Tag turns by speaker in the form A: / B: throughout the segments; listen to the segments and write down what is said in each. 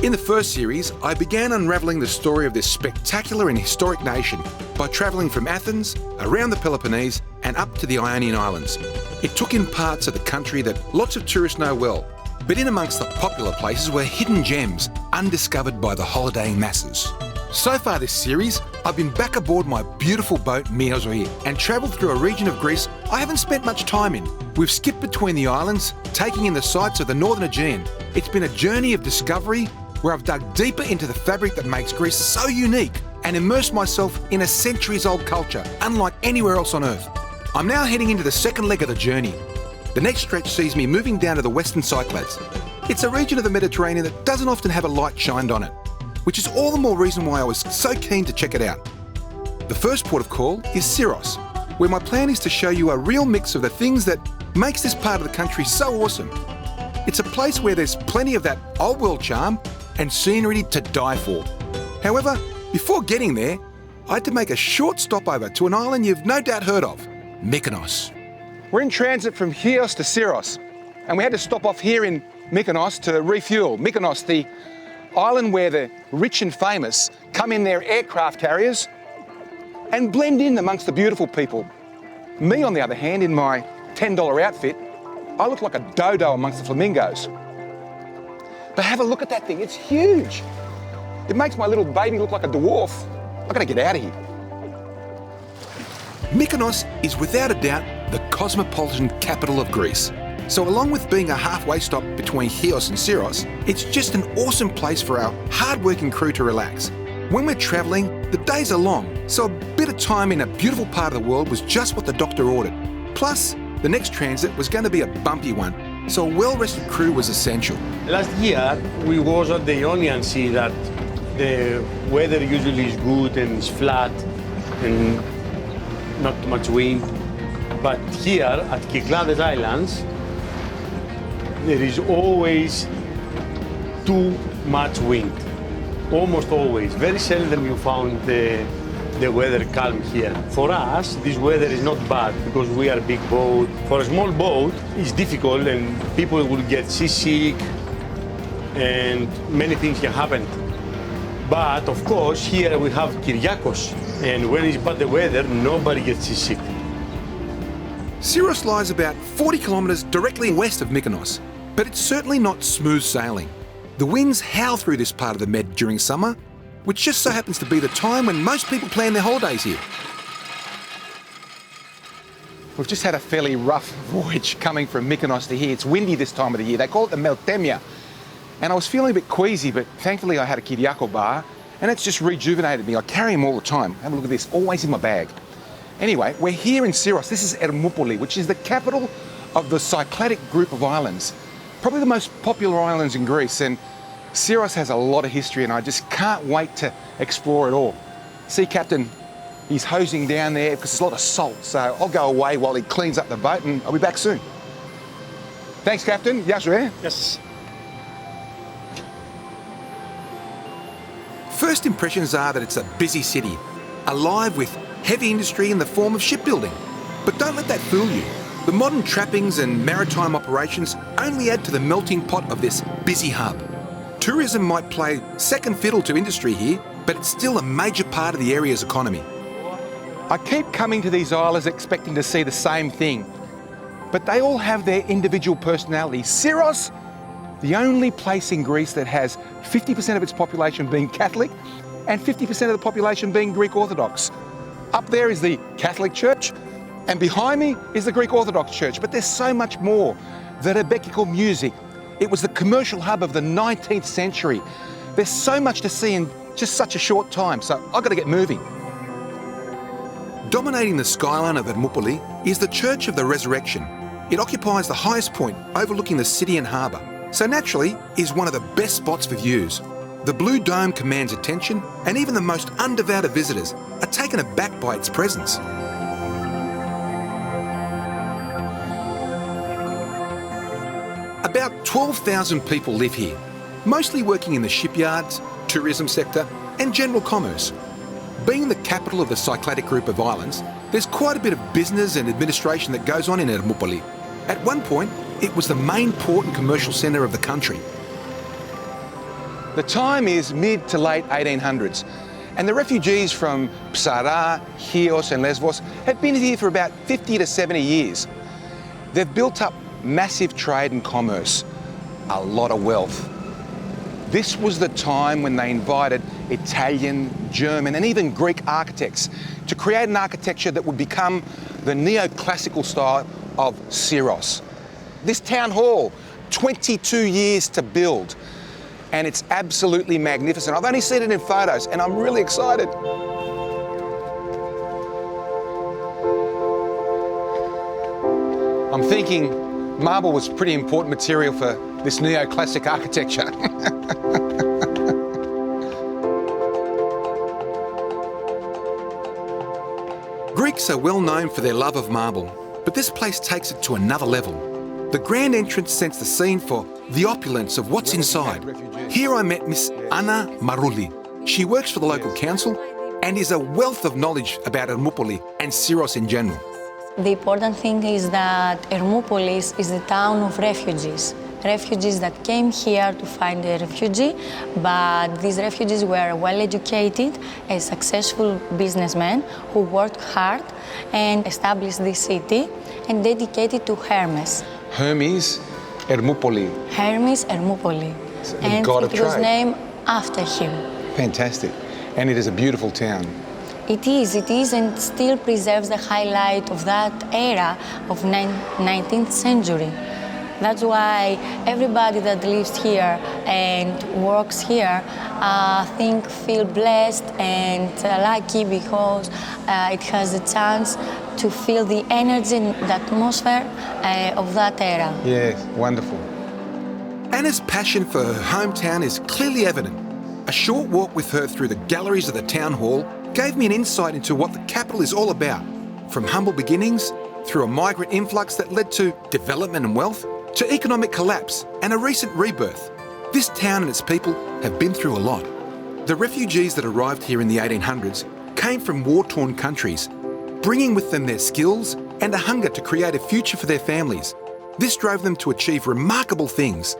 A: In the first series, I began unravelling the story of this spectacular and historic nation by travelling from Athens, around the Peloponnese and up to the Ionian Islands. It took in parts of the country that lots of tourists know well, but in amongst the popular places were hidden gems undiscovered by the holidaying masses. So far this series, I've been back aboard my beautiful boat Mezogeu and travelled through a region of Greece I haven't spent much time in. We've skipped between the islands, taking in the sights of the northern Aegean. It's been a journey of discovery where I've dug deeper into the fabric that makes Greece so unique and immersed myself in a centuries-old culture, unlike anywhere else on Earth. I'm now heading into the second leg of the journey. The next stretch sees me moving down to the Western Cyclades. It's a region of the Mediterranean that doesn't often have a light shined on it, which is all the more reason why I was so keen to check it out. The first port of call is Syros, where my plan is to show you a real mix of the things that makes this part of the country so awesome. It's a place where there's plenty of that old world charm and scenery to die for. However, before getting there, I had to make a short stopover to an island you've no doubt heard of, Mykonos. We're in transit from Chios to Syros, and we had to stop off here in Mykonos to refuel. Mykonos, the island where the rich and famous come in their aircraft carriers and blend in amongst the beautiful people. Me, on the other hand, in my $10 outfit, I look like a dodo amongst the flamingos. But have a look at that thing, it's huge. It makes my little baby look like a dwarf. I've got to get out of here. Mykonos is without a doubt the cosmopolitan capital of Greece. So along with being a halfway stop between Chios and Syros, it's just an awesome place for our hard-working crew to relax. When we're travelling, the days are long, so a bit of time in a beautiful part of the world was just what the doctor ordered. Plus, the next transit was going to be a bumpy one, so a well-rested crew was essential.
B: Last year, we was at the Ionian Sea that the weather usually is good and it's flat and not too much wind. But here at Cyclades Islands, there is always too much wind, almost always. Very seldom you found the weather calm here. For us, this weather is not bad because we are a big boat. For a small boat, it's difficult and people will get seasick and many things can happen. But of course, here we have Kyriakos, and when it's bad the weather, nobody gets seasick.
A: Syros lies about 40 kilometres directly west of Mykonos, but it's certainly not smooth sailing. The winds howl through this part of the Med during summer, which just so happens to be the time when most people plan their holidays here. We've just had a fairly rough voyage coming from Mykonos to here. It's windy this time of the year. They call it the Meltemia. And I was feeling a bit queasy, but thankfully I had a Kyriako bar, and it's just rejuvenated me. I carry them all the time. Have a look at this, always in my bag. Anyway, we're here in Syros. This is Ermoupoli, which is the capital of the Cycladic group of islands. Probably the most popular islands in Greece, and Syros has a lot of history, and I just can't wait to explore it all. Sea captain, he's hosing down there because there's a lot of salt, so I'll go away while he cleans up the boat, and I'll be back soon. Thanks, Captain. Yasue.
B: Yes.
A: First impressions are that it's a busy city, alive with heavy industry in the form of shipbuilding. But don't let that fool you. The modern trappings and maritime operations only add to the melting pot of this busy hub. Tourism might play second fiddle to industry here, but it's still a major part of the area's economy. I keep coming to these islands expecting to see the same thing, but they all have their individual personalities. Syros, the only place in Greece that has 50% of its population being Catholic and 50% of the population being Greek Orthodox. Up there is the Catholic Church, and behind me is the Greek Orthodox Church, but there's so much more. The Rebeckical music. It was the commercial hub of the 19th century. There's so much to see in just such a short time, so I've got to get moving. Dominating the skyline of Ermoupoli is the Church of the Resurrection. It occupies the highest point overlooking the city and harbour, so naturally is one of the best spots for views. The blue dome commands attention, and even the most undevoted visitors are taken aback by its presence. About 12,000 people live here, mostly working in the shipyards, tourism sector and general commerce. Being the capital of the Cycladic group of islands, there's quite a bit of business and administration that goes on in Ermoupoli. At one point, it was the main port and commercial centre of the country. The time is mid to late 1800s, and the refugees from Psara, Chios and Lesbos have been here for about 50 to 70 years. They've built up massive trade and commerce, a lot of wealth. This was the time when they invited Italian, German and even Greek architects to create an architecture that would become the neoclassical style of Syros. This town hall, 22 years to build, and it's absolutely magnificent. I've only seen it in photos and I'm really excited. I'm thinking marble was pretty important material for this neoclassic architecture. Greeks are well known for their love of marble, but this place takes it to another level. The grand entrance sets the scene for the opulence of what's inside. Here I met Miss Anna Marouli. She works for the local council and is a wealth of knowledge about Ermoupoli and Syros in general.
C: The important thing is that Ermoupolis is the town of refugees. Refugees that came here to find a refugee, but these refugees were well educated, a successful businessmen who worked hard and established this city and dedicated to Hermes.
A: Hermes Ermoupoli.
C: Hermes Ermoupoli. And
A: god of
C: it was
A: trade.
C: named after him.
A: Fantastic. And it is a beautiful town.
C: It is, and still preserves the highlight of that era of 19th century. That's why everybody that lives here and works here, I think, feel blessed and lucky because it has the chance to feel the energy and the atmosphere of that era.
A: Yes, wonderful. Anna's passion for her hometown is clearly evident. A short walk with her through the galleries of the town hall gave me an insight into what the capital is all about, from humble beginnings, through a migrant influx that led to development and wealth, to economic collapse and a recent rebirth. This town and its people have been through a lot. The refugees that arrived here in the 1800s came from war-torn countries, bringing with them their skills and a hunger to create a future for their families. This drove them to achieve remarkable things.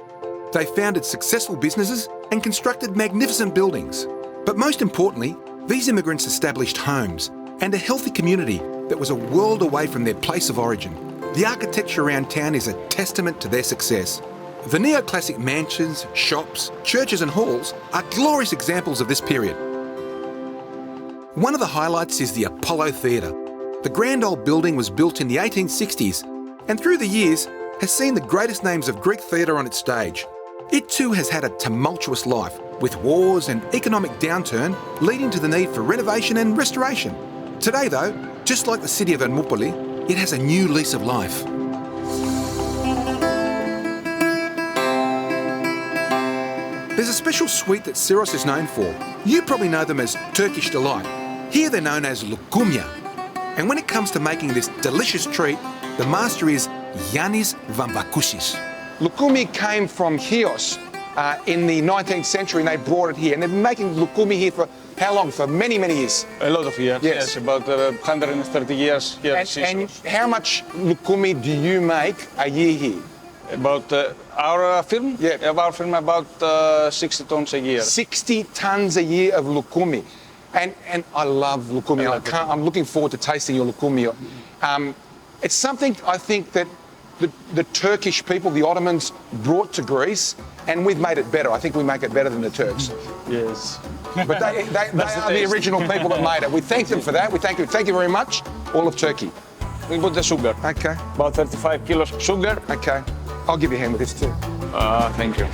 A: They founded successful businesses and constructed magnificent buildings. But most importantly, these immigrants established homes and a healthy community that was a world away from their place of origin. The architecture around town is a testament to their success. The neoclassic mansions, shops, churches and halls are glorious examples of this period. One of the highlights is the Apollo Theatre. The grand old building was built in the 1860s and through the years has seen the greatest names of Greek theatre on its stage. It too has had a tumultuous life, with wars and economic downturn leading to the need for renovation and restoration. Today though, just like the city of Ermoupoli, it has a new lease of life. There's a special sweet that Syros is known for. You probably know them as Turkish delight. Here they're known as lukούμia. And when it comes to making this delicious treat, the master is Yannis Vambakousis. Lukumi came from Chios in the 19th century and they brought it here. And they've been making lukumi here for how long? For many, many years.
D: A lot of years, yes, about 130 years here.
A: And how much lukumi do you make a year here?
D: About our firm?
A: Yeah.
D: Our firm about 60 tons a year.
A: 60 tons a year of lukumi. And I love lukumi. I'm looking forward to tasting your lukumi. It's something I think that the Turkish people, the Ottomans, brought to Greece, and we've made it better. I think we make it better than the Turks.
D: Yes.
A: But they are the original people that made it. We thank them for that. We thank you. Thank you very much, all of Turkey.
D: We put the sugar.
A: Okay.
D: About 35 kilos of sugar.
A: Okay. I'll give you a hand with this too.
D: Thank you.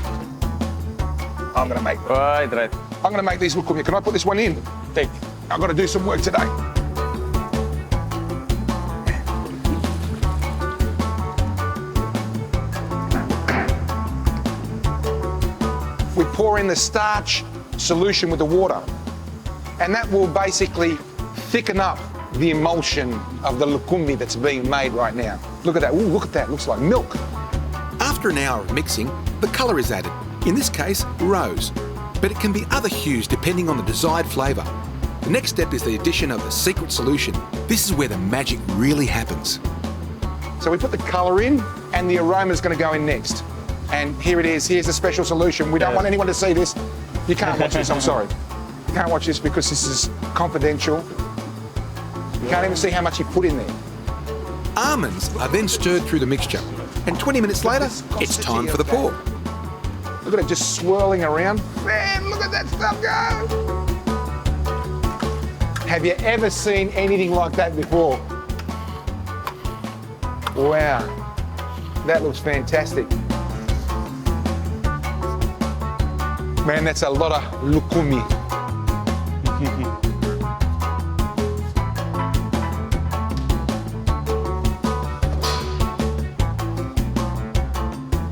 A: I'm going to make.
D: Right.
A: I'm going to make these lukumi. Can I put this one in?
D: Take.
A: I've got to do some work today. We pour in the starch solution with the water, and that will basically thicken up the emulsion of the lukumi that's being made right now. Look at that. Ooh, look at that. Looks like milk. After an hour of mixing, the colour is added. In this case, rose, but it can be other hues depending on the desired flavour. The next step is the addition of the secret solution. This is where the magic really happens. So we put the colour in, and the aroma is going to go in next. And here it is. Here's the special solution. We don't want anyone to see this. You can't watch this, I'm sorry. You can't watch this because this is confidential. You can't even see how much he put in there. Almonds are then stirred through the mixture, and 20 minutes later, it's time for the pour. Look at it just swirling around. Man, look at that stuff go! Have you ever seen anything like that before? Wow, that looks fantastic. Man, that's a lot of lukumi.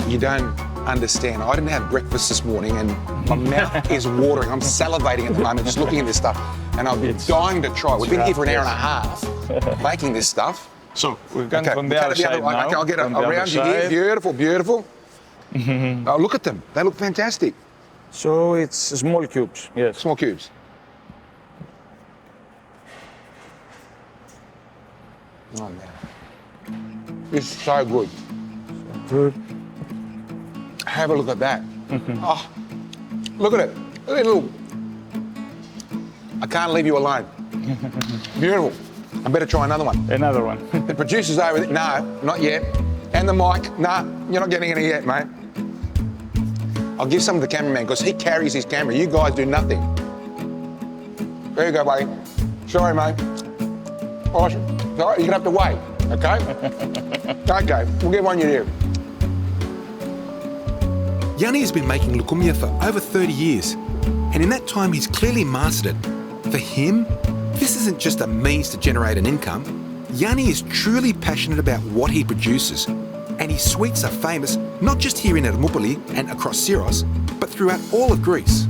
A: You don't understand. I didn't have breakfast this morning and my mouth is watering. I'm salivating at the moment just looking at this stuff and I'm dying to try. We've been here for an hour and a half making this stuff.
D: So we've gone from the other side now.
A: Okay, I'll get around you here. Beautiful, beautiful. Oh, look at them. They look fantastic.
D: So it's small cubes, yes.
A: Small cubes. Oh, man. It's so good.
D: Good.
A: Have a look at that. Oh, look at it. Look at it, little. I can't leave you alone. Beautiful. I better try another one.
D: Another one.
A: The producer's over there. No, not yet. And the mic. No, you're not getting any yet, mate. I'll give some to the cameraman because he carries his camera. You guys do nothing. There you go, buddy. Sorry, mate. Awesome. Sorry, you're going to have to wait, okay? Okay, we'll get one you here. Yanni has been making lukumi for over 30 years, and in that time he's clearly mastered it. For him, this isn't just a means to generate an income. Yanni is truly passionate about what he produces, and his sweets are famous not just here in Ermoupoli and across Syros, but throughout all of Greece.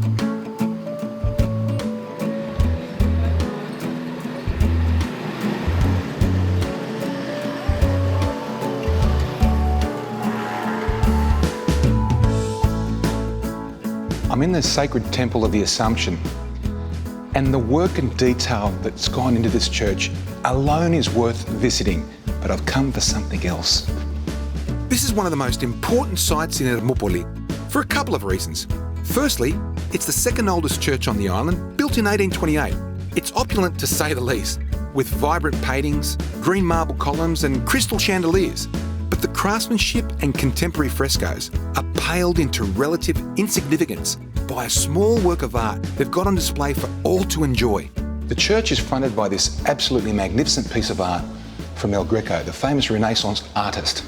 A: I'm in the sacred temple of the Assumption, and the work and detail that's gone into this church alone is worth visiting, but I've come for something else. This is one of the most important sites in Ermoupoli for a couple of reasons. Firstly, it's the second oldest church on the island, built in 1828. It's opulent to say the least, with vibrant paintings, green marble columns and crystal chandeliers. But the craftsmanship and contemporary frescoes are paled into relative insignificance by a small work of art they've got on display for all to enjoy. The church is fronted by this absolutely magnificent piece of art from El Greco, the famous Renaissance artist.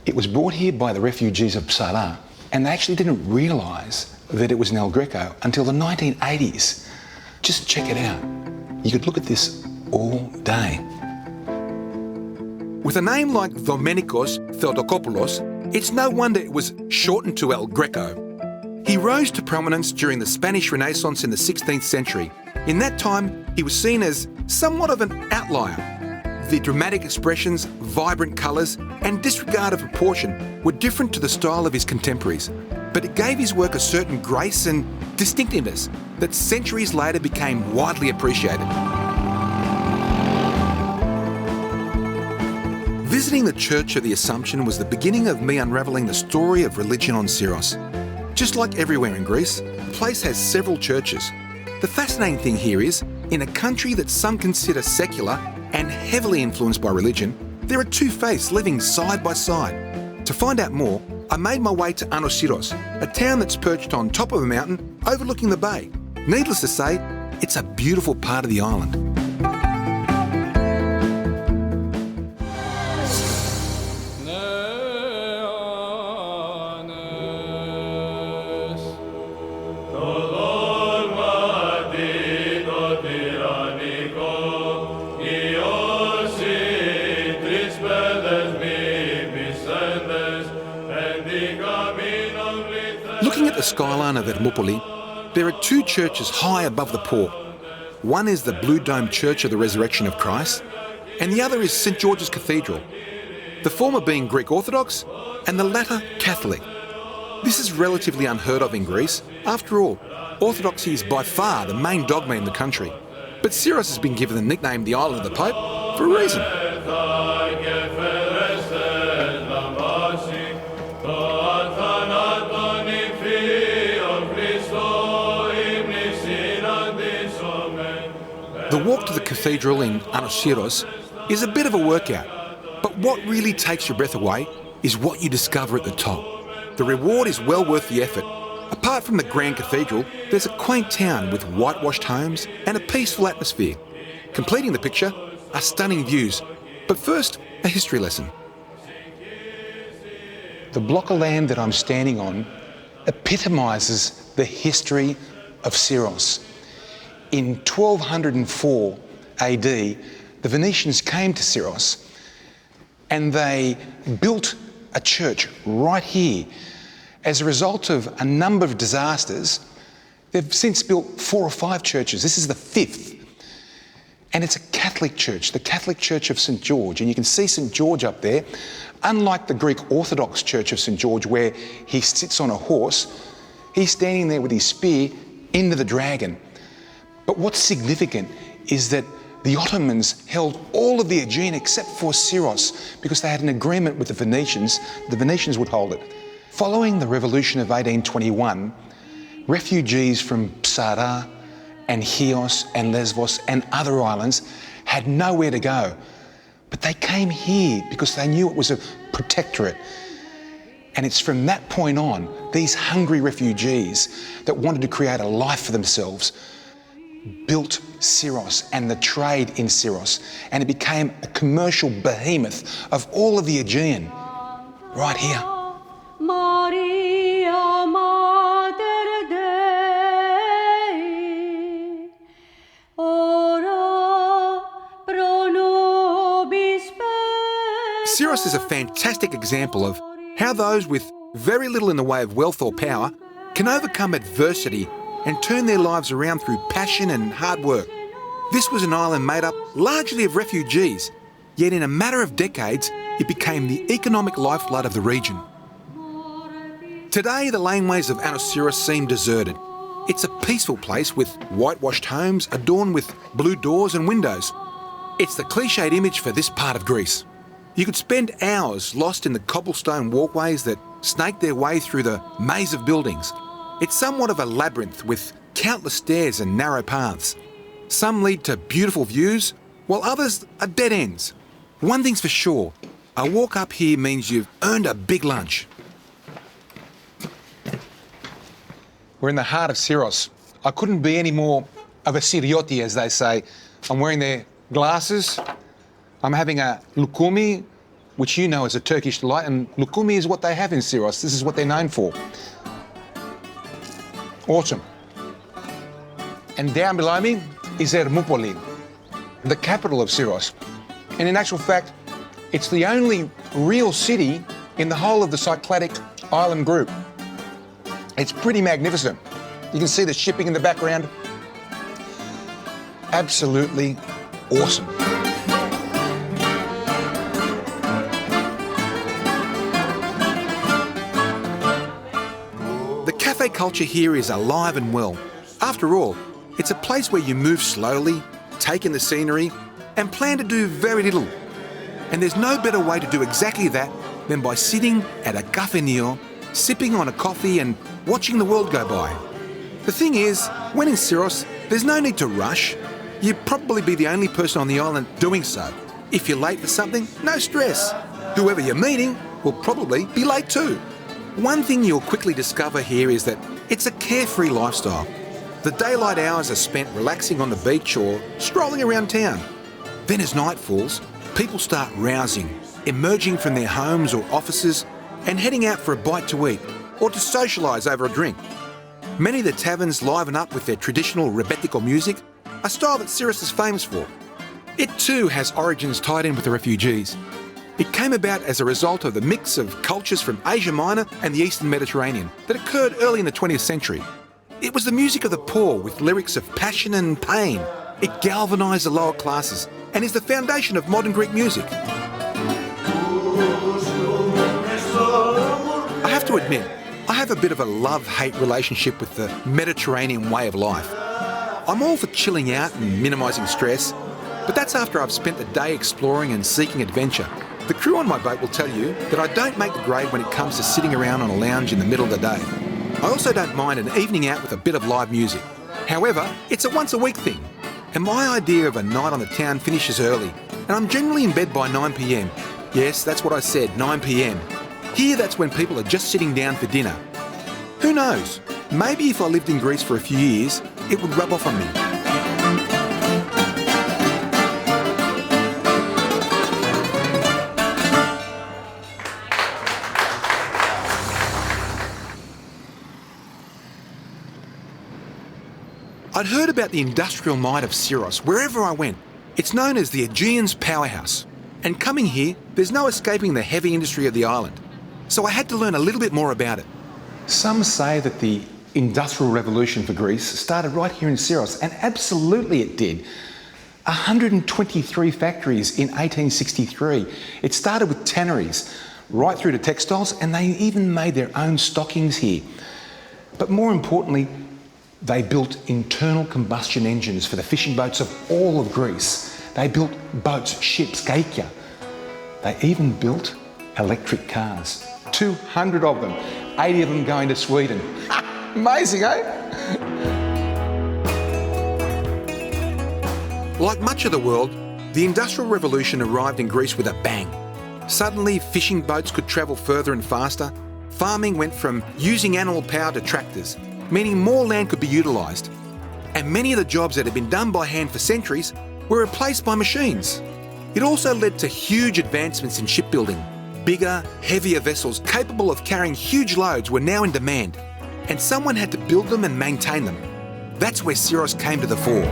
A: It was brought here by the refugees of Psala, and they actually didn't realise that it was an El Greco until the 1980s. Just check it out. You could look at this all day. With a name like Domenikos Theotokopoulos, it's no wonder it was shortened to El Greco. He rose to prominence during the Spanish Renaissance in the 16th century. In that time, he was seen as somewhat of an outlier. The dramatic expressions, vibrant colours and disregard of proportion were different to the style of his contemporaries, but it gave his work a certain grace and distinctiveness that centuries later became widely appreciated. Visiting the Church of the Assumption was the beginning of me unravelling the story of religion on Syros. Just like everywhere in Greece, the place has several churches. The fascinating thing here is, in a country that some consider secular and heavily influenced by religion, there are two faiths living side by side. To find out more, I made my way to Syros, a town that's perched on top of a mountain overlooking the bay. Needless to say, it's a beautiful part of the island. Looking at the skyline of Ermoupoli, there are two churches high above the port. One is the Blue Dome Church of the Resurrection of Christ, and the other is St. George's Cathedral, the former being Greek Orthodox and the latter Catholic. This is relatively unheard of in Greece. After all, Orthodoxy is by far the main dogma in the country. But Syros has been given the nickname the Island of the Pope for a reason. to the cathedral in Syros is a bit of a workout, but what really takes your breath away is what you discover at the top. The reward is well worth the effort. Apart from the grand cathedral, there's a quaint town with whitewashed homes and a peaceful atmosphere. Completing the picture are stunning views. But first, a history lesson. The block of land that I'm standing on epitomises the history of Syros. In 1204 AD, the Venetians came to Syros and they built a church right here. As a result of a number of disasters, they've since built 4 or 5 churches. This is the 5th. And it's a Catholic church, the Catholic Church of St. George. And you can see St. George up there. Unlike the Greek Orthodox Church of St. George, where he sits on a horse, he's standing there with his spear into the dragon. But what's significant is that the Ottomans held all of the Aegean except for Syros because they had an agreement with the Venetians. The Venetians would hold it. Following the revolution of 1821, refugees from Psara and Chios and Lesbos and other islands had nowhere to go. But they came here because they knew it was a protectorate. And it's from that point on, these hungry refugees that wanted to create a life for themselves built Syros and the trade in Syros, and it became a commercial behemoth of all of the Aegean, right here. Syros is a fantastic example of how those with very little in the way of wealth or power can overcome adversity and turn their lives around through passion and hard work. This was an island made up largely of refugees, yet in a matter of decades, it became the economic lifeblood of the region. Today, the laneways of Syros seem deserted. It's a peaceful place with whitewashed homes adorned with blue doors and windows. It's the cliched image for this part of Greece. You could spend hours lost in the cobblestone walkways that snake their way through the maze of buildings. It's somewhat of a labyrinth with countless stairs and narrow paths. Some lead to beautiful views, while others are dead ends. One thing's for sure, a walk up here means you've earned a big lunch. We're in the heart of Syros. I couldn't be any more of a Syrioti, as they say. I'm wearing their glasses. I'm having a lukumi, which you know is a Turkish delight, and lukumi is what they have in Syros. This is what they're known for. Awesome. And down below me is Ermoupoli, the capital of Syros. And in actual fact, it's the only real city in the whole of the Cycladic island group. It's pretty magnificent. You can see the shipping in the background. Absolutely awesome. The cafe culture here is alive and well. After all, it's a place where you move slowly, take in the scenery, and plan to do very little. And there's no better way to do exactly that than by sitting at a cafenio, sipping on a coffee and watching the world go by. The thing is, when in Syros, there's no need to rush. You'd probably be the only person on the island doing so. If you're late for something, no stress. Whoever you're meeting will probably be late too. One thing you'll quickly discover here is that it's a carefree lifestyle. The daylight hours are spent relaxing on the beach or strolling around town. Then as night falls, people start rousing, emerging from their homes or offices and heading out for a bite to eat or to socialise over a drink. Many of the taverns liven up with their traditional rebetiko music, a style that Syros is famous for. It too has origins tied in with the refugees. It came about as a result of the mix of cultures from Asia Minor and the Eastern Mediterranean that occurred early in the 20th century. It was the music of the poor with lyrics of passion and pain. It galvanised the lower classes and is the foundation of modern Greek music. I have to admit, I have a bit of a love-hate relationship with the Mediterranean way of life. I'm all for chilling out and minimising stress, but that's after I've spent the day exploring and seeking adventure. The crew on my boat will tell you that I don't make the grade when it comes to sitting around on a lounge in the middle of the day. I also don't mind an evening out with a bit of live music. However, it's a once-a-week thing. And my idea of a night on the town finishes early, and I'm generally in bed by 9 p.m. Yes, that's what I said, 9 p.m. Here, that's when people are just sitting down for dinner. Who knows? Maybe if I lived in Greece for a few years, it would rub off on me. I'd heard about the industrial might of Syrus wherever I went. It's known as the Aegean's powerhouse. And coming here, there's no escaping the heavy industry of the island. So I had to learn a little bit more about it. Some say that the Industrial Revolution for Greece started right here in Syrus, and absolutely it did. 123 factories in 1863. It started with tanneries, right through to textiles, and they even made their own stockings here. But more importantly, they built internal combustion engines for the fishing boats of all of Greece. They built boats, ships, geikia. They even built electric cars. 200 of them, 80 of them going to Sweden. Amazing, eh? Like much of the world, the Industrial Revolution arrived in Greece with a bang. Suddenly, fishing boats could travel further and faster. Farming went from using animal power to tractors, meaning more land could be utilised. And many of the jobs that had been done by hand for centuries were replaced by machines. It also led to huge advancements in shipbuilding. Bigger, heavier vessels capable of carrying huge loads were now in demand, and someone had to build them and maintain them. That's where Syrus came to the fore.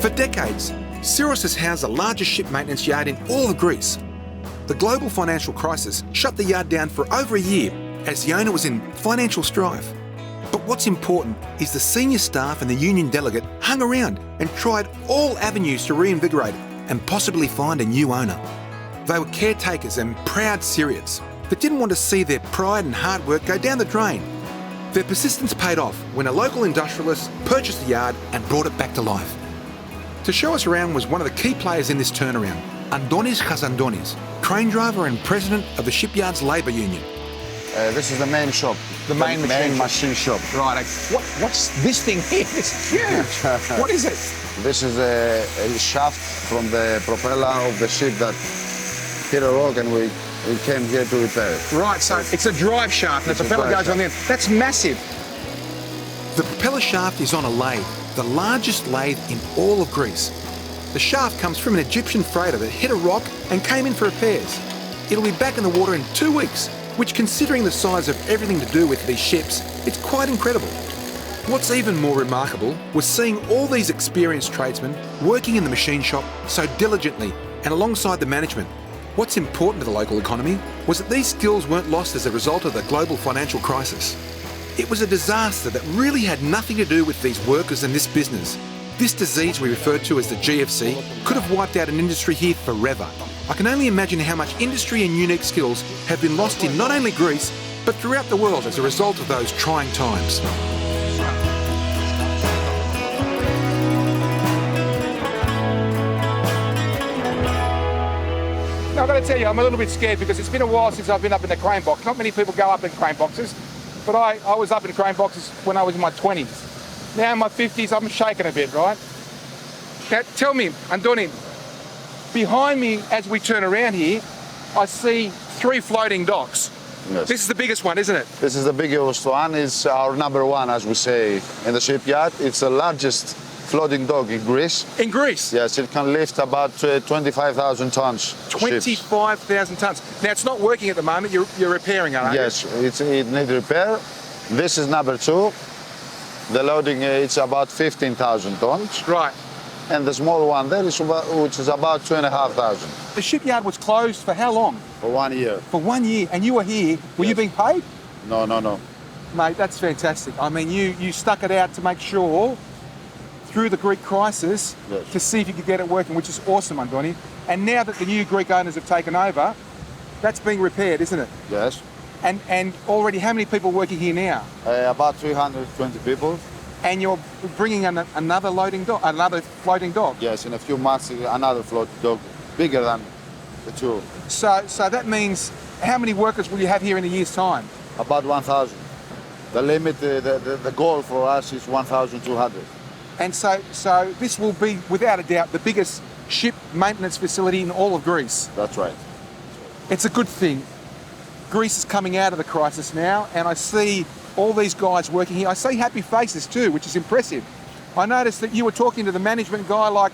A: For decades, Syrus has housed the largest ship maintenance yard in all of Greece. The global financial crisis shut the yard down for over a year as the owner was in financial strife. But what's important is the senior staff and the union delegate hung around and tried all avenues to reinvigorate it and possibly find a new owner. They were caretakers and proud Syrians that didn't want to see their pride and hard work go down the drain. Their persistence paid off when a local industrialist purchased the yard and brought it back to life. To show us around was one of the key players in this turnaround, Andonis Chazandonis, crane driver and president of the shipyard's labour union.
E: This is the main shop.
A: The main
E: machine shop.
A: Right, what's this thing here? It's huge. What is it?
E: This is a shaft from the propeller of the ship that hit a rock, and we came here to repair it.
A: Right, so it's a drive shaft and the propeller goes on there. That's massive. The propeller shaft is on a lathe, the largest lathe in all of Greece. The shaft comes from an Egyptian freighter that hit a rock and came in for repairs. It'll be back in the water in 2 weeks, which, considering the size of everything to do with these ships, it's quite incredible. What's even more remarkable was seeing all these experienced tradesmen working in the machine shop so diligently and alongside the management. What's important to the local economy was that these skills weren't lost as a result of the global financial crisis. It was a disaster that really had nothing to do with these workers and this business. This disease we referred to as the GFC could have wiped out an industry here forever. I can only imagine how much industry and unique skills have been lost in not only Greece, but throughout the world as a result of those trying times.
F: Now, I've got to tell you, I'm a little bit scared because it's been a while since I've been up in the crane box. Not many people go up in crane boxes, but I was up in crane boxes when I was in my 20s. Now in my 50s, I'm shaking a bit, right? Now, tell me, Andoni, behind me as we turn around here, I see 3 floating docks.
E: Yes.
F: This is the biggest one, isn't it?
E: This is the biggest one. It's our number one, as we say, in the shipyard. It's the largest floating dock in Greece.
F: In Greece?
E: Yes, it can lift about 25,000 tons.
F: 25,000 tons. Now, it's not working at the moment. You're repairing it, aren't you?
E: Yes, it needs repair. This is number 2. The loading, it's about 15,000 tons.
F: Right.
E: And the small one there, which is about 2,500.
F: The shipyard was closed for how long?
E: For 1 year.
F: For 1 year. And you were here. Were you being paid?
E: No, no, no.
F: Mate, that's fantastic. I mean, you stuck it out to make sure, through the Greek crisis,
E: Yes.
F: to see if you could get it working, which is awesome, Andoni. And now that the new Greek owners have taken over, that's being repaired, isn't it?
E: Yes.
F: And already, how many people are working here now?
E: About 320 people.
F: And you're bringing another loading dock, another floating dock.
E: Yes, in a few months, another floating dock, bigger than the 2.
F: So that means, how many workers will you have here in a year's time?
E: About 1,000. The limit, the goal for us is 1,200.
A: And so this will be, without a doubt, the biggest ship maintenance facility in all of Greece.
E: That's right.
A: It's a good thing. Greece is coming out of the crisis now, and I see all these guys working here. I see happy faces too, which is impressive. I noticed that you were talking to the management guy like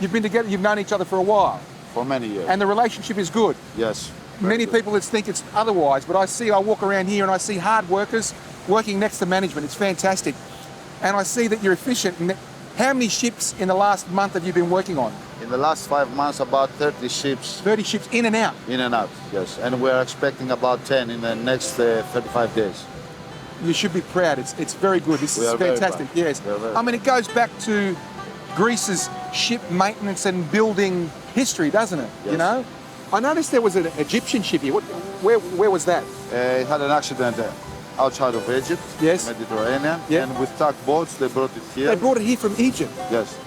A: you've been together, you've known each other for a while.
E: For many years.
A: And the relationship is good.
E: Yes.
A: Many people would think it's otherwise, but I walk around here and I see hard workers working next to management. It's fantastic. And I see that you're efficient. And how many ships in the last month have you been working on?
E: In the last 5 months, about 30 ships.
A: 30 ships in and out?
E: In and out, yes. And we're expecting about 10 in the next 35 days.
A: You should be proud. It's very good. This is fantastic. Yes. I mean, it goes back to Greece's ship maintenance and building history, doesn't it?
E: Yes.
A: You know? I noticed there was an Egyptian ship here. Where was that?
E: It had an accident outside of Egypt,
A: yes.
E: Mediterranean,
A: yeah.
E: And with tugboats, they brought it here.
A: They brought it here from Egypt?
E: Yes.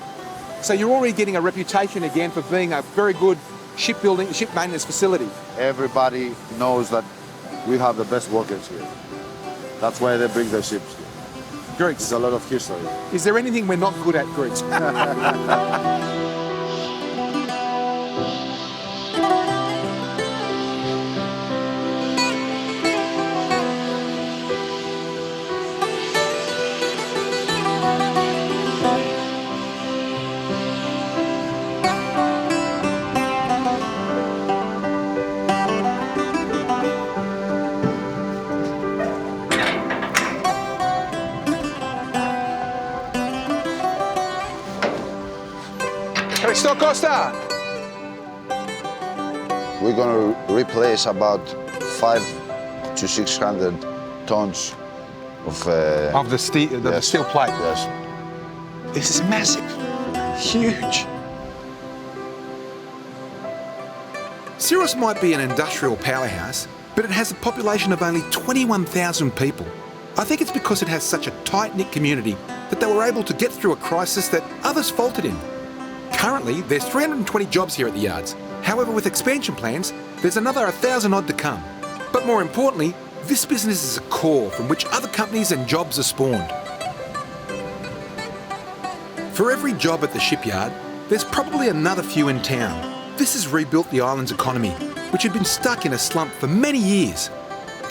A: So you're already getting a reputation again for being a very good ship maintenance facility.
E: Everybody knows that we have the best workers here. That's why they bring their ships here.
A: Greece.
E: There's a lot of history.
A: Is there anything we're not good at, Greece? Costa.
E: We're going to replace about 500 to 600 tons of
A: the steel plate.
E: Yes.
A: This is massive, huge. Syrus might be an industrial powerhouse, but it has a population of only 21,000 people. I think it's because it has such a tight-knit community that they were able to get through a crisis that others faltered in. Currently, there's 320 jobs here at the yards. However, with expansion plans, there's another 1,000 odd to come. But more importantly, this business is a core from which other companies and jobs are spawned. For every job at the shipyard, there's probably another few in town. This has rebuilt the island's economy, which had been stuck in a slump for many years.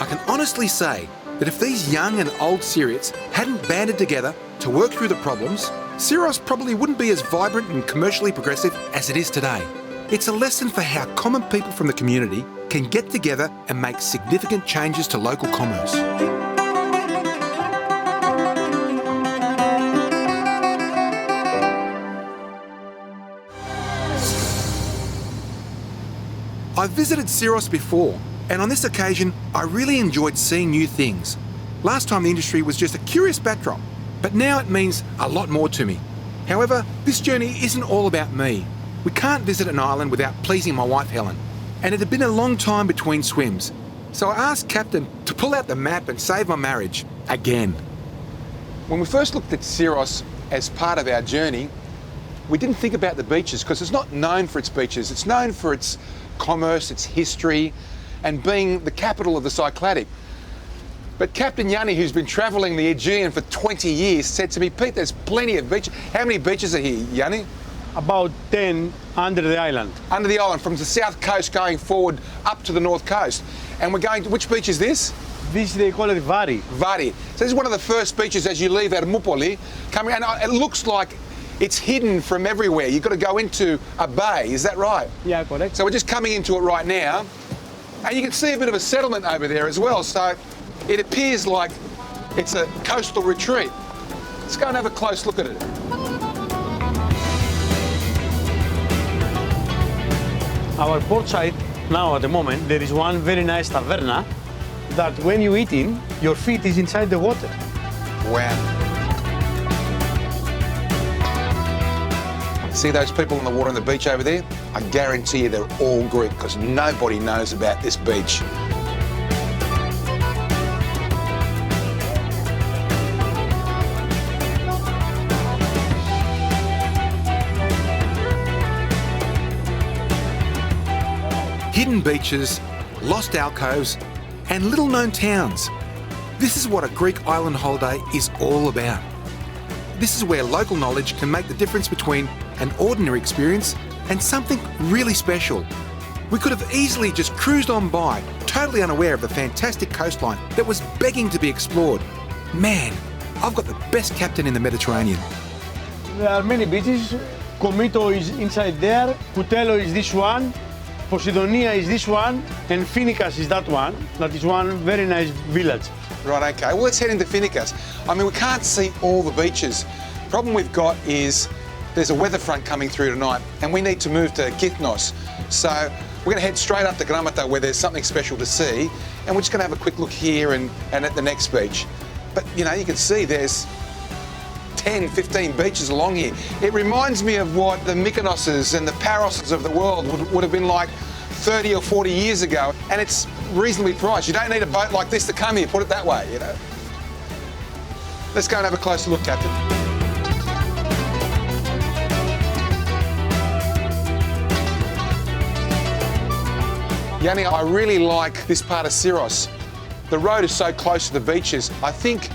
A: I can honestly say that if these young and old Syrians hadn't banded together to work through the problems, Syros probably wouldn't be as vibrant and commercially progressive as it is today. It's a lesson for how common people from the community can get together and make significant changes to local commerce. I've visited Syros before, and on this occasion, I really enjoyed seeing new things. Last time the industry was just a curious backdrop, but now it means a lot more to me. However, this journey isn't all about me. We can't visit an island without pleasing my wife Helen, and it had been a long time between swims. So I asked Captain to pull out the map and save my marriage again. When we first looked at Syros as part of our journey, we didn't think about the beaches because it's not known for its beaches. It's known for its commerce, its history, and being the capital of the Cycladic. But Captain Yanni, who's been travelling the Aegean for 20 years, said to me, Pete, there's plenty of beaches. How many beaches are here, Yanni?
B: About 10 under the island.
A: Under the island, from the south coast going forward up to the north coast. And we're going to, which beach is this?
B: This, they call it Vari.
A: Vari. So this is one of the first beaches as you leave Ermoupoli, coming, and it looks like it's hidden from everywhere. You've got to go into a bay, is that right?
B: Yeah, correct.
A: So we're just coming into it right now, and you can see a bit of a settlement over there as well. So it appears like it's a coastal retreat. Let's go and have a close look at it.
B: Our port side now at the moment, there is one very nice taverna that when you eat in, your feet is inside the water.
A: Wow. See those people on the water on the beach over there? I guarantee you they're all Greek because nobody knows about this beach. Hidden beaches, lost alcoves, and little-known towns. This is what a Greek island holiday is all about. This is where local knowledge can make the difference between an ordinary experience and something really special. We could have easily just cruised on by, totally unaware of the fantastic coastline that was begging to be explored. Man, I've got the best captain in the Mediterranean.
B: There are many beaches. Komito is inside there, Koutello is this one, Poseidonia is this one, and Finikas is that one. That is one very nice village.
A: Right, okay. Well, let's head into Finikas. I mean, we can't see all the beaches. The problem we've got is there's a weather front coming through tonight and we need to move to Githnos. So we're going to head straight up to Gramata where there's something special to see, and we're just going to have a quick look here and at the next beach. But, you know, you can see there's 10, 15 beaches along here. It reminds me of what the Mykonoses and the Paroses of the world would have been like 30 or 40 years ago, and it's reasonably priced. You don't need a boat like this to come here, put it that way, you know. Let's go and have a closer look, Captain. Yanni, I really like this part of Syrros. The road is so close to the beaches. I think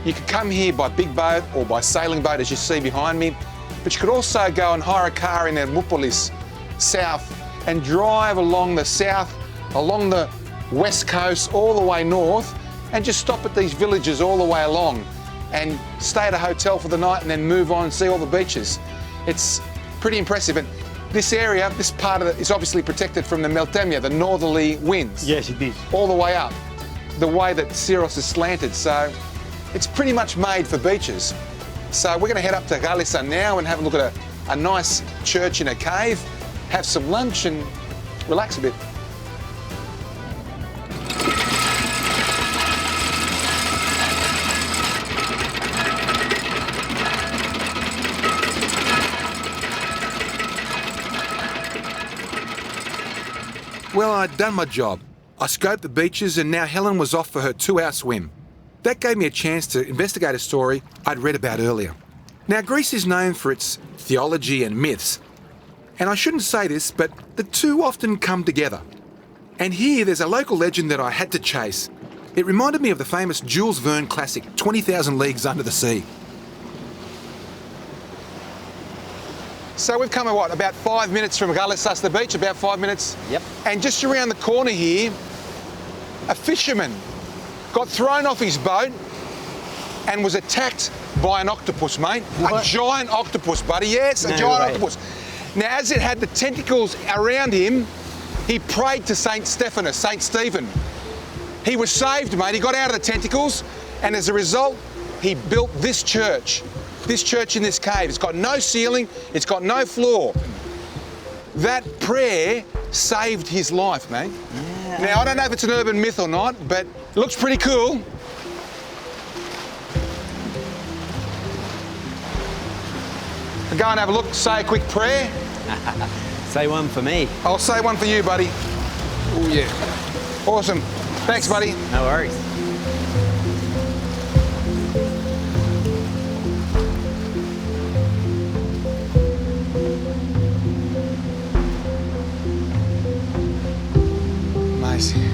A: you could come here by big boat or by sailing boat, as you see behind me, but you could also go and hire a car in Hermopolis, south, and drive along the south, along the west coast, all the way north, and just stop at these villages all the way along and stay at a hotel for the night and then move on and see all the beaches. It's pretty impressive. And this area, this part of it, is obviously protected from the Meltemia, the northerly winds.
B: Yes, it is.
A: All the way up, the way that Syrros is slanted. So it's pretty much made for beaches. So we're going to head up to Galissa now and have a look at a nice church in a cave, have some lunch and relax a bit. Well, I'd done my job. I scoped the beaches and now Helen was off for her 2-hour swim. That gave me a chance to investigate a story I'd read about earlier. Now, Greece is known for its theology and myths. And I shouldn't say this, but the two often come together. And here there's a local legend that I had to chase. It reminded me of the famous Jules Verne classic, 20,000 Leagues Under the Sea. So we've come, what, about 5 minutes from Galissas, the beach, about 5 minutes?
G: Yep.
A: And just around the corner here, a fisherman got thrown off his boat and was attacked by an octopus, mate.
G: What?
A: A giant octopus, buddy. Yes, a
G: No
A: giant
G: way.
A: octopus. Now, as it had the tentacles around him, he prayed to St. Stephanus, St. Stephen. He was saved, mate. He got out of the tentacles, and as a result, he built this church in this cave. It's got no ceiling, it's got no floor. That prayer saved his life, mate.
G: Yeah.
A: Now, I don't know if it's an urban myth or not, but it looks pretty cool. Go and have a look, say a quick prayer.
G: Say one for me.
A: I'll say one for you, buddy. Oh, yeah. Awesome. Thanks, buddy.
G: No worries.
A: Amazing.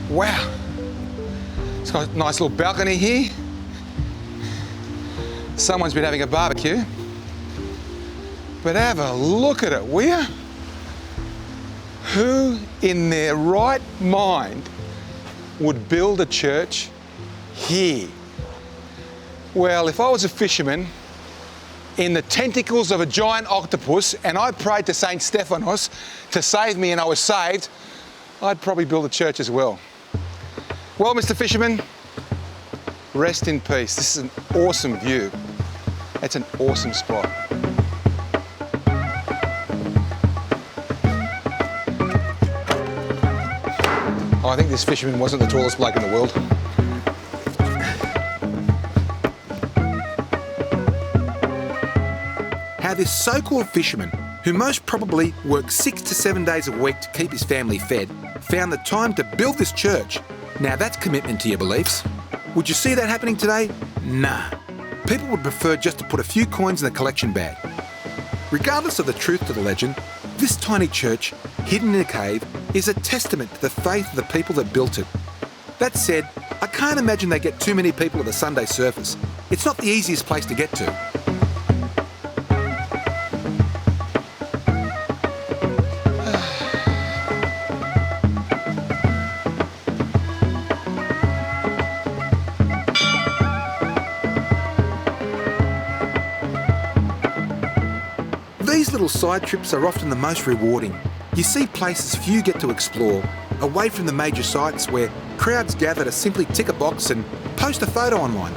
A: Wow. It's got a nice little balcony here. Someone's been having a barbecue. But have a look at it, will you? Who in their right mind would build a church here? Well, if I was a fisherman in the tentacles of a giant octopus and I prayed to St. Stephanos to save me and I was saved, I'd probably build a church as well. Well, Mr. Fisherman, rest in peace. This is an awesome view. It's an awesome spot. Oh, I think this fisherman wasn't the tallest bloke in the world. How this so-called fisherman who most probably worked 6 to 7 days a week to keep his family fed, found the time to build this church. Now that's commitment to your beliefs. Would you see that happening today? Nah. People would prefer just to put a few coins in the collection bag. Regardless of the truth to the legend, this tiny church, hidden in a cave, is a testament to the faith of the people that built it. That said, I can't imagine they get too many people at the Sunday service. It's not the easiest place to get to. These little side trips are often the most rewarding. You see places few get to explore, away from the major sites where crowds gather to simply tick a box and post a photo online.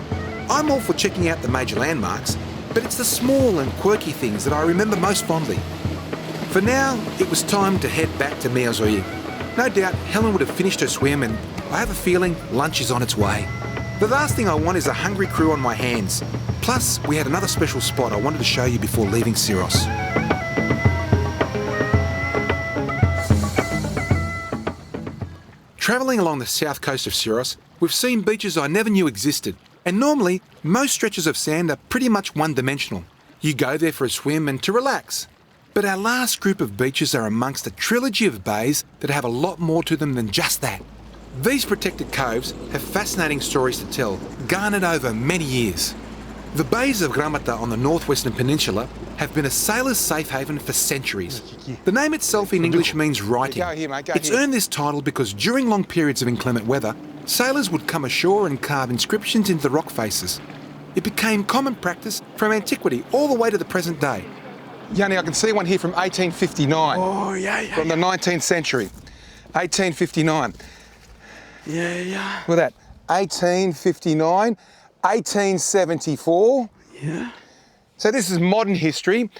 A: I'm all for checking out the major landmarks, but it's the small and quirky things that I remember most fondly. For now, it was time to head back to Mezogeu. No doubt Helen would have finished her swim and I have a feeling lunch is on its way. The last thing I want is a hungry crew on my hands. Plus, we had another special spot I wanted to show you before leaving Syros. Travelling along the south coast of Syros, we've seen beaches I never knew existed. And normally, most stretches of sand are pretty much one-dimensional. You go there for a swim and to relax. But our last group of beaches are amongst a trilogy of bays that have a lot more to them than just that. These protected coves have fascinating stories to tell, garnered over many years. The bays of Gramata on the northwestern peninsula have been a sailor's safe haven for centuries. The name itself in English means writing. It's earned this title because during long periods of inclement weather, sailors would come ashore and carve inscriptions into the rock faces. It became common practice from antiquity all the way to the present day. Yanni, I can see one here from 1859.
B: Oh, yeah.
A: From the 19th century. 1859.
B: Yeah.
A: Look at that. 1859, 1874.
B: Yeah.
A: So this is modern history.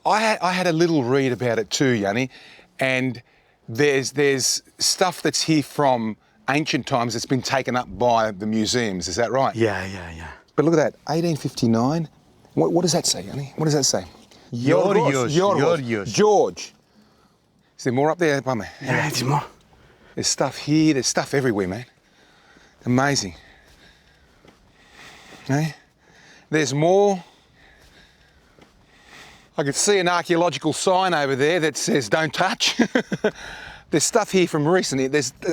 A: I had a little read about it too, Yanni, and there's stuff that's here from ancient times that's been taken up by the museums. Is that right?
B: Yeah.
A: But look at that, 1859. What does that say, Yanni? What does that say?
B: Yorgos.
A: George. Is there more up there, Pame?
B: Yeah, there's more.
A: There's stuff here, there's stuff everywhere, man. Amazing. Okay? There's more. I could see an archaeological sign over there that says don't touch. There's stuff here from recently.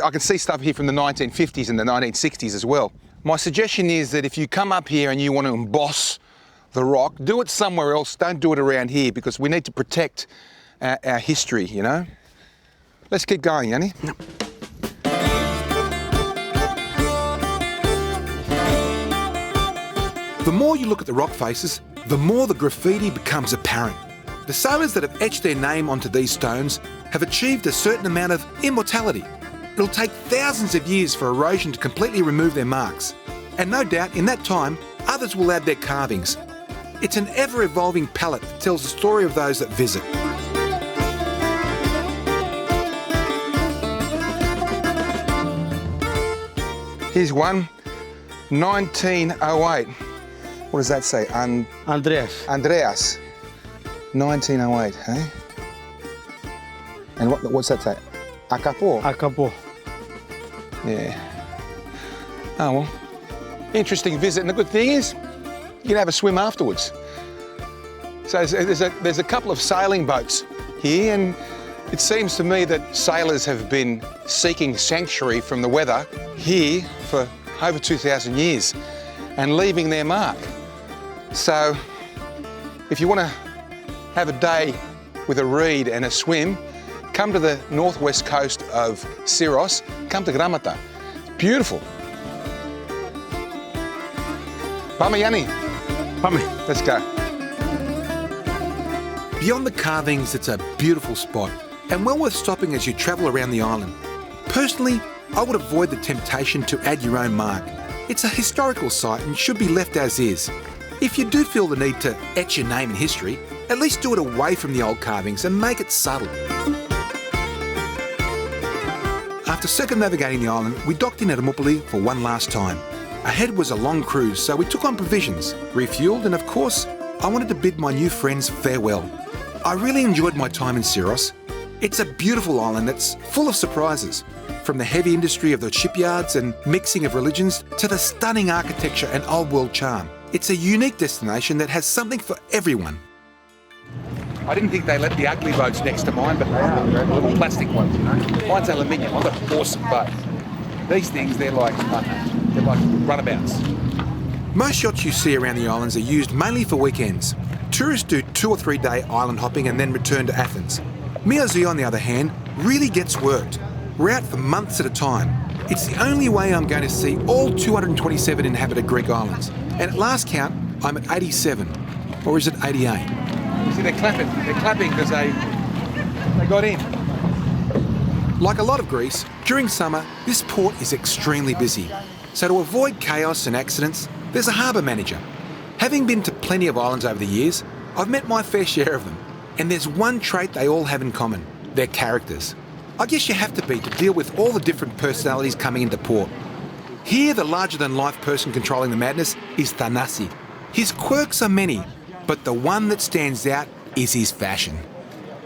A: I can see stuff here from the 1950s and the 1960s as well. My suggestion is that if you come up here and you want to emboss the rock, do it somewhere else. Don't do it around here because we need to protect our history, you know? Let's keep going, Yanni.
B: Yep.
A: The more you look at the rock faces, the more the graffiti becomes apparent. The sailors that have etched their name onto these stones have achieved a certain amount of immortality. It'll take thousands of years for erosion to completely remove their marks. And no doubt, in that time, others will add their carvings. It's an ever-evolving palette that tells the story of those that visit. Here's one, 1908. What does that say?
B: Andreas.
A: 1908, eh? And what's that say?
B: Akapo.
A: Yeah. Oh, well. Interesting visit, and the good thing is, you can have a swim afterwards. So there's a couple of sailing boats here, and it seems to me that sailors have been seeking sanctuary from the weather here for over 2,000 years and leaving their mark. So if you want to have a day with a read and a swim, come to the northwest coast of Syros, come to Gramata. It's beautiful. Pame, Yanni.
B: Pame.
A: Let's go. Beyond the carvings, it's a beautiful spot and well worth stopping as you travel around the island. Personally, I would avoid the temptation to add your own mark. It's a historical site and should be left as is. If you do feel the need to etch your name in history, at least do it away from the old carvings and make it subtle. After circumnavigating the island, we docked in at Amupoli for one last time. Ahead was a long cruise, so we took on provisions, refuelled, and of course, I wanted to bid my new friends farewell. I really enjoyed my time in Syros. It's a beautiful island that's full of surprises, from the heavy industry of the shipyards and mixing of religions to the stunning architecture and old world charm. It's a unique destination that has something for everyone. I didn't think they let the ugly boats next to mine, but they are. They're little plastic ones, you know. Mine's aluminium. I've got an awesome boat. These things, they're like runabouts. Most yachts you see around the islands are used mainly for weekends. Tourists do 2 or 3 day island hopping and then return to Athens. Miozi, on the other hand, really gets worked. We're out for months at a time. It's the only way I'm going to see all 227 inhabited Greek islands. And at last count, I'm at 87. Or is it 88?
F: You see, they're clapping because they got in.
A: Like a lot of Greece, during summer, this port is extremely busy. So to avoid chaos and accidents, there's a harbour manager. Having been to plenty of islands over the years, I've met my fair share of them. And there's one trait they all have in common: their characters. I guess you have to be to deal with all the different personalities coming into port. Here, the larger-than-life person controlling the madness is Thanasi. His quirks are many, but the one that stands out is his fashion.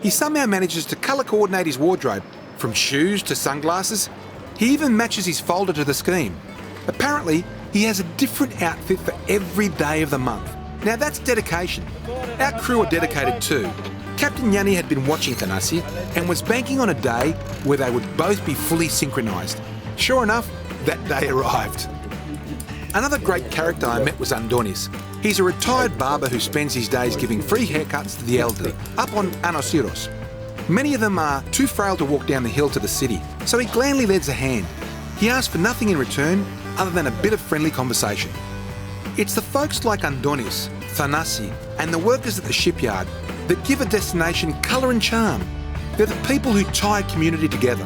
A: He somehow manages to colour-coordinate his wardrobe, from shoes to sunglasses. He even matches his folder to the scheme. Apparently, he has a different outfit for every day of the month. Now that's dedication. Our crew are dedicated too. Captain Yanni had been watching Thanasi and was banking on a day where they would both be fully synchronised. Sure enough, that day arrived. Another great character I met was Andonis. He's a retired barber who spends his days giving free haircuts to the elderly, up on Anosiros. Many of them are too frail to walk down the hill to the city, so he gladly lends a hand. He asks for nothing in return other than a bit of friendly conversation. It's the folks like Andonis, Thanasi, and the workers at the shipyard that give a destination colour and charm. They're the people who tie a community together,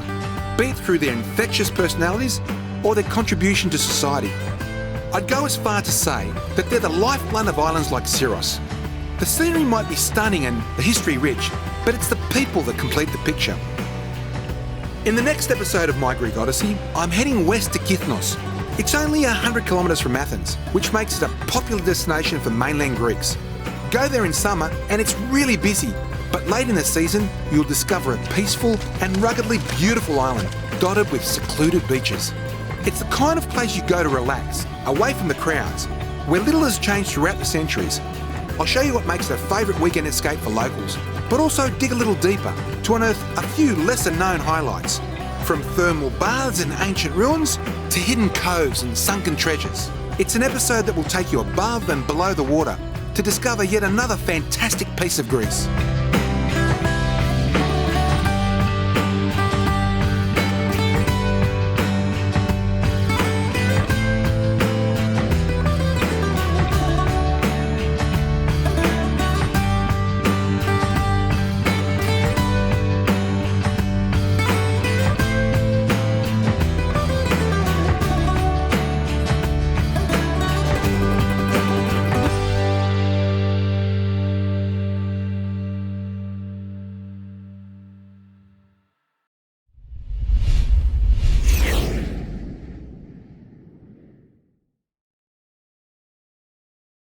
A: be it through their infectious personalities or their contribution to society. I'd go as far to say that they're the lifeblood of islands like Syros. The scenery might be stunning and the history rich, but it's the people that complete the picture. In the next episode of My Greek Odyssey, I'm heading west to Kythnos. It's only 100 kilometres from Athens, which makes it a popular destination for mainland Greeks. Go there in summer and it's really busy, but late in the season, you'll discover a peaceful and ruggedly beautiful island, dotted with secluded beaches. It's the kind of place you go to relax, away from the crowds, where little has changed throughout the centuries. I'll show you what makes it a favourite weekend escape for locals, but also dig a little deeper to unearth a few lesser-known highlights, from thermal baths and ancient ruins to hidden coves and sunken treasures. It's an episode that will take you above and below the water to discover yet another fantastic piece of Greece.